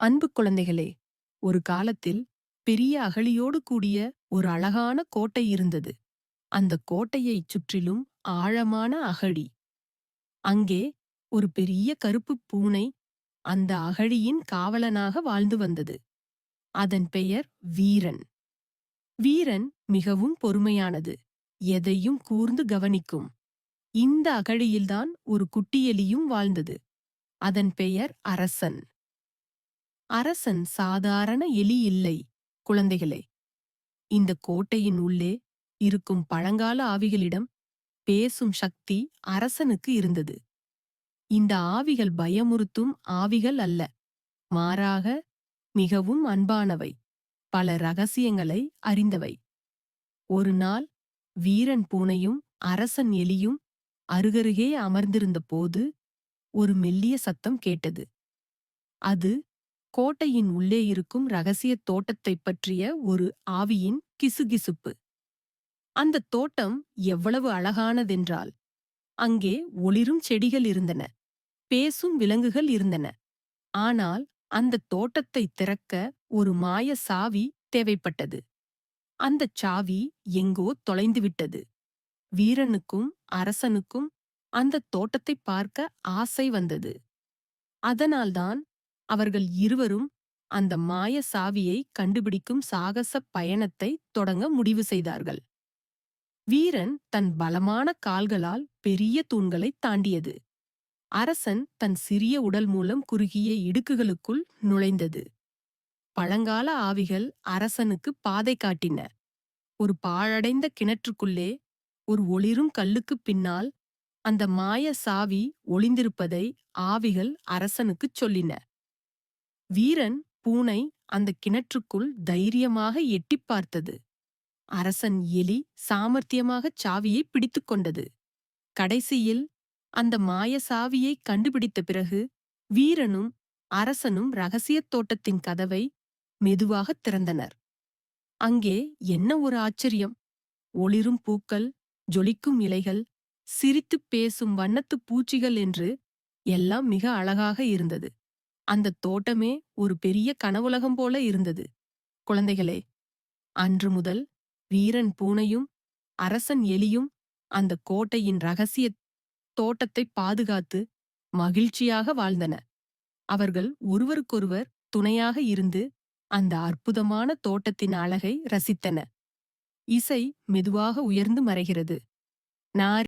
அன்பு குழந்தைகளே, ஒரு காலத்தில் பெரிய அகழியோடு கூடிய ஒரு அழகான கோட்டை இருந்தது. அந்த கோட்டையைச் சுற்றிலும் ஆழமான அகழி. அங்கே ஒரு பெரிய கருப்புப் பூனை அந்த அகழியின் காவலனாக வாழ்ந்து வந்தது. அதன் பெயர் வீரன். வீரன் மிகவும் பொறுமையானது. எதையும் கூர்ந்து கவனிக்கும். இந்த அகழியில்தான் ஒரு குட்டி எலியும் வாழ்ந்தது. அதன் பெயர் அரசன். அரசன் சாதாரண எலி இல்லை, குழந்தைகளே. இந்த கோட்டையின் உள்ளே இருக்கும் பழங்கால ஆவிகளிடம் பேசும் சக்தி அரசனுக்கு இருந்தது. இந்த ஆவிகள் பயமுறுத்தும் ஆவிகள் அல்ல, மாறாக மிகவும் அன்பானவை, பல ரகசியங்களை அறிந்தவை. ஒரு நாள் வீரன் பூனையும் அரசன் எலியும் அருகருகே அமர்ந்திருந்த போது ஒரு மெல்லிய சத்தம் கேட்டது. அது கோட்டையின் உள்ளே இருக்கும் ரகசிய தோட்டத்தைப் பற்றிய ஒரு ஆவியின் கிசுகிசுப்பு. அந்த தோட்டம் எவ்வளவு அழகானதென்றால், அங்கே ஒளிரும் செடிகள் இருந்தன, பேசும் விலங்குகள் இருந்தன. ஆனால் அந்த தோட்டத்தை திறக்க ஒரு மாய சாவி தேவைப்பட்டது. அந்தச் சாவி எங்கோ தொலைந்துவிட்டது. வீரனுக்கும் அரசனுக்கும் அந்த தோட்டத்தை பார்க்க ஆசை வந்தது. அதனால்தான் அவர்கள் இருவரும் அந்த மாய சாவியை கண்டுபிடிக்கும் சாகச பயணத்தை தொடங்க முடிவு செய்தார்கள். வீரன் தன் பலமான கால்களால் பெரிய தூண்களைத் தாண்டியது. அரசன் தன் சிறிய உடல் மூலம் குறுகிய இடுக்குகளுக்குள் நுழைந்தது. பழங்கால ஆவிகள் அரசனுக்கு பாதை காட்டின. ஒரு பாழடைந்த கிணற்றுக்குள்ளே ஒரு ஒளிரும் கல்லுக்குப் பின்னால் அந்த மாய சாவி ஒளிந்திருப்பதை ஆவிகள் அரசனுக்குச் சொல்லின. வீரன் பூனை அந்த கிணற்றுக்குள் தைரியமாக எட்டிப் பார்த்தது. அரசன் எலி சாமர்த்தியமாகச் சாவியை பிடித்துக் கொண்டது. கடைசியில் அந்த மாய சாவியை கண்டுபிடித்த பிறகு வீரனும் அரசனும் ரகசியத் தோட்டத்தின் கதவை மெதுவாகத் திறந்தனர். அங்கே என்ன ஒரு ஆச்சரியம்! ஒளிரும் பூக்கள், ஜொலிக்கும் இலைகள், சிரித்துப் பேசும் வண்ணத்துப் பூச்சிகள் என்று எல்லாம் மிக அழகாக இருந்தது. அந்த தோட்டமே ஒரு பெரிய கனவுலகம் போல இருந்தது. குழந்தைகளே, அன்று முதல் வீரன் பூனையும் அரசன் எலியும் அந்த கோட்டையின் ரகசிய தோட்டத்தை பாதுகாத்து மகிழ்ச்சியாக வாழ்ந்தன. அவர்கள் ஒருவருக்கொருவர் துணையாக இருந்து அந்த அற்புதமான தோட்டத்தின் அழகை ரசித்தன. இசை மெதுவாக உயர்ந்து மறைகிறது. நாரி